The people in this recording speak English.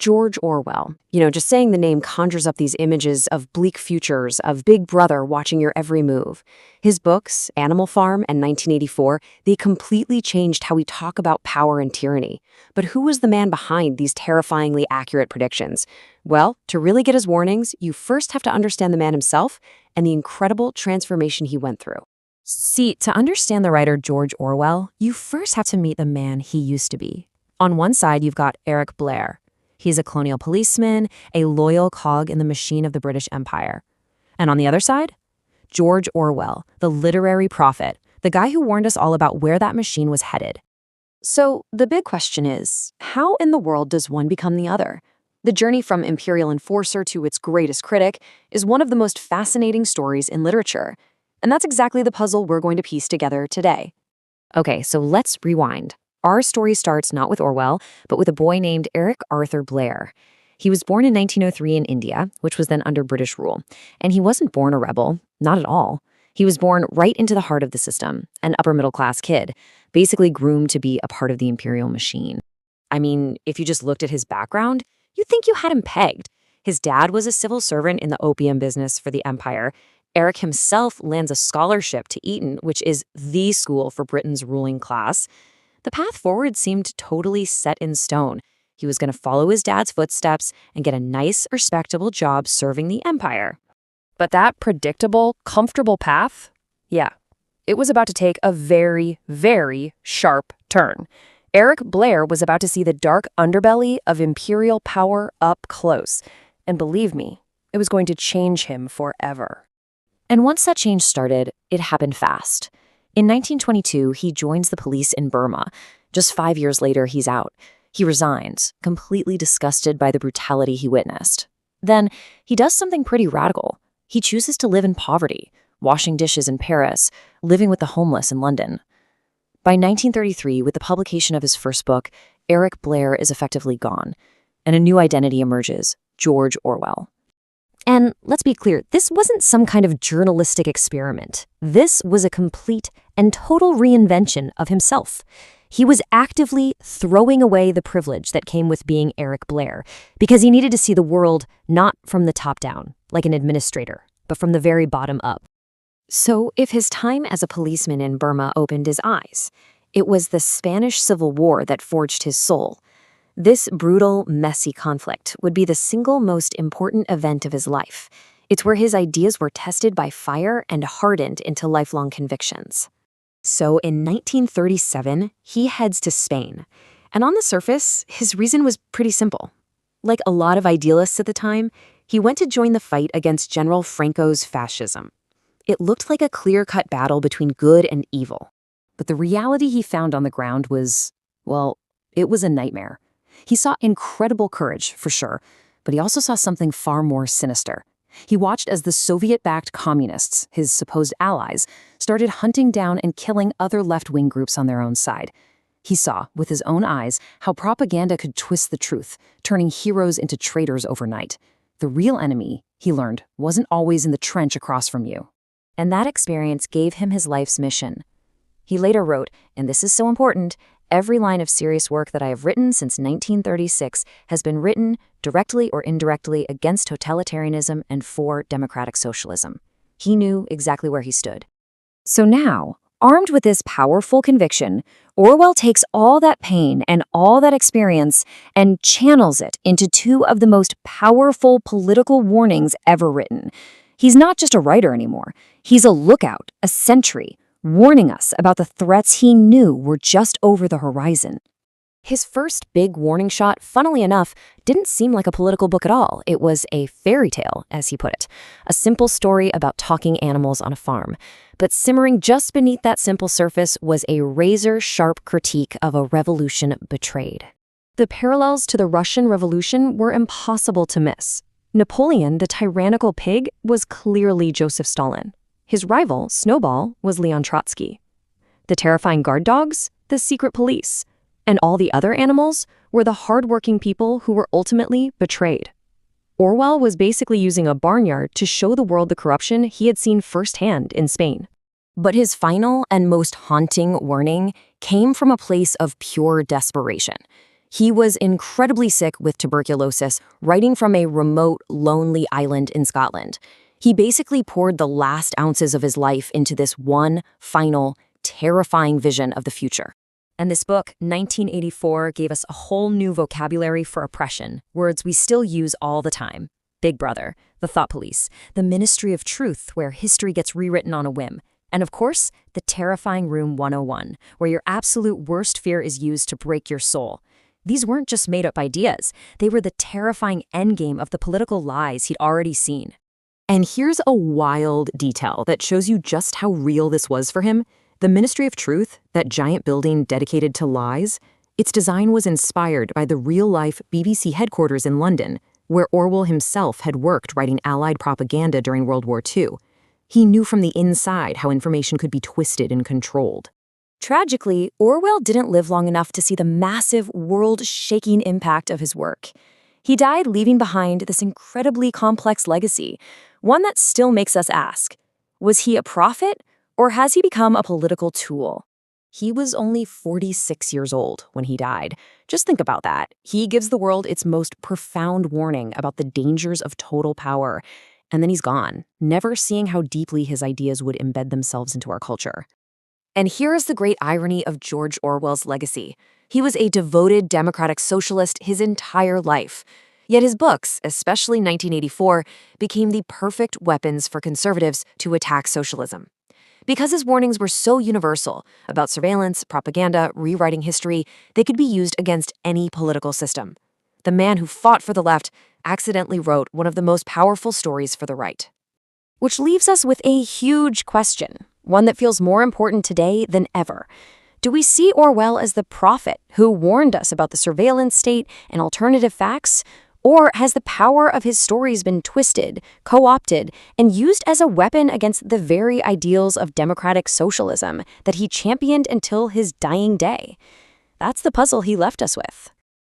George Orwell. Just saying the name conjures up these images of bleak futures, of Big Brother watching your every move. His books, Animal Farm and 1984, they completely changed how we talk about power and tyranny. But who was the man behind these terrifyingly accurate predictions? Well, to really get his warnings, you first have to understand the man himself and the incredible transformation he went through. See, to understand the writer George Orwell, you first have to meet the man he used to be. On one side, you've got Eric Blair. He's a colonial policeman, a loyal cog in the machine of the British Empire. And on the other side, George Orwell, the literary prophet, the guy who warned us all about where that machine was headed. So the big question is, how in the world does one become the other? The journey from imperial enforcer to its greatest critic is one of the most fascinating stories in literature. And that's exactly the puzzle we're going to piece together today. Okay, so let's rewind. Our story starts not with Orwell, but with a boy named Eric Arthur Blair. He was born in 1903 in India, which was then under British rule. And he wasn't born a rebel, not at all. He was born right into the heart of the system, an upper-middle-class kid, basically groomed to be a part of the imperial machine. I mean, if you just looked at his background, you'd think you had him pegged. His dad was a civil servant in the opium business for the empire. Eric himself lands a scholarship to Eton, which is the school for Britain's ruling class. The path forward seemed totally set in stone. He was going to follow his dad's footsteps and get a nice, respectable job serving the empire. But that predictable, comfortable path? Yeah, it was about to take a very, very sharp turn. Eric Blair was about to see the dark underbelly of imperial power up close. And believe me, it was going to change him forever. And once that change started, it happened fast. In 1922, he joins the police in Burma. Just 5 years later, he's out. He resigns, completely disgusted by the brutality he witnessed. Then, he does something pretty radical. He chooses to live in poverty, washing dishes in Paris, living with the homeless in London. By 1933, with the publication of his first book, Eric Blair is effectively gone, and a new identity emerges, George Orwell. And let's be clear, this wasn't some kind of journalistic experiment. This was a complete and total reinvention of himself. He was actively throwing away the privilege that came with being Eric Blair, because he needed to see the world not from the top down, like an administrator, but from the very bottom up. So if his time as a policeman in Burma opened his eyes, it was the Spanish Civil War that forged his soul. This brutal, messy conflict would be the single most important event of his life. It's where his ideas were tested by fire and hardened into lifelong convictions. So in 1937, he heads to Spain. And on the surface, his reason was pretty simple. Like a lot of idealists at the time, he went to join the fight against General Franco's fascism. It looked like a clear-cut battle between good and evil. But the reality he found on the ground was, well, it was a nightmare. He saw incredible courage, for sure, but he also saw something far more sinister. He watched as the Soviet-backed communists, his supposed allies, started hunting down and killing other left-wing groups on their own side. He saw, with his own eyes, how propaganda could twist the truth, turning heroes into traitors overnight. The real enemy, he learned, wasn't always in the trench across from you. And that experience gave him his life's mission. He later wrote, and this is so important, "Every line of serious work that I have written since 1936 has been written, directly or indirectly, against totalitarianism and for democratic socialism." He knew exactly where he stood. So now, armed with this powerful conviction, Orwell takes all that pain and all that experience and channels it into two of the most powerful political warnings ever written. He's not just a writer anymore. He's a lookout, a sentry, warning us about the threats he knew were just over the horizon. His first big warning shot, funnily enough, didn't seem like a political book at all. It was a fairy tale, as he put it, a simple story about talking animals on a farm. But simmering just beneath that simple surface was a razor-sharp critique of a revolution betrayed. The parallels to the Russian Revolution were impossible to miss. Napoleon, the tyrannical pig, was clearly Joseph Stalin. His rival, Snowball, was Leon Trotsky. The terrifying guard dogs, the secret police. And all the other animals were the hardworking people who were ultimately betrayed. Orwell was basically using a barnyard to show the world the corruption he had seen firsthand in Spain. But his final and most haunting warning came from a place of pure desperation. He was incredibly sick with tuberculosis, writing from a remote, lonely island in Scotland. He basically poured the last ounces of his life into this one final, terrifying vision of the future. And this book, 1984, gave us a whole new vocabulary for oppression, words we still use all the time. Big Brother, the Thought Police, the Ministry of Truth, where history gets rewritten on a whim, and of course, the terrifying Room 101, where your absolute worst fear is used to break your soul. These weren't just made-up ideas. They were the terrifying endgame of the political lies he'd already seen. And here's a wild detail that shows you just how real this was for him. The Ministry of Truth, that giant building dedicated to lies, its design was inspired by the real-life BBC headquarters in London, where Orwell himself had worked writing Allied propaganda during World War II. He knew from the inside how information could be twisted and controlled. Tragically, Orwell didn't live long enough to see the massive, world-shaking impact of his work. He died leaving behind this incredibly complex legacy, one that still makes us ask, was he a prophet, or has he become a political tool? He was only 46 years old when he died. Just think about that. He gives the world its most profound warning about the dangers of total power, and then he's gone, never seeing how deeply his ideas would embed themselves into our culture. And here is the great irony of George Orwell's legacy. He was a devoted democratic socialist his entire life. Yet his books, especially 1984, became the perfect weapons for conservatives to attack socialism. Because his warnings were so universal about surveillance, propaganda, rewriting history, they could be used against any political system. The man who fought for the left accidentally wrote one of the most powerful stories for the right. Which leaves us with a huge question, one that feels more important today than ever. Do we see Orwell as the prophet who warned us about the surveillance state and alternative facts? Or has the power of his stories been twisted, co-opted, and used as a weapon against the very ideals of democratic socialism that he championed until his dying day? That's the puzzle he left us with.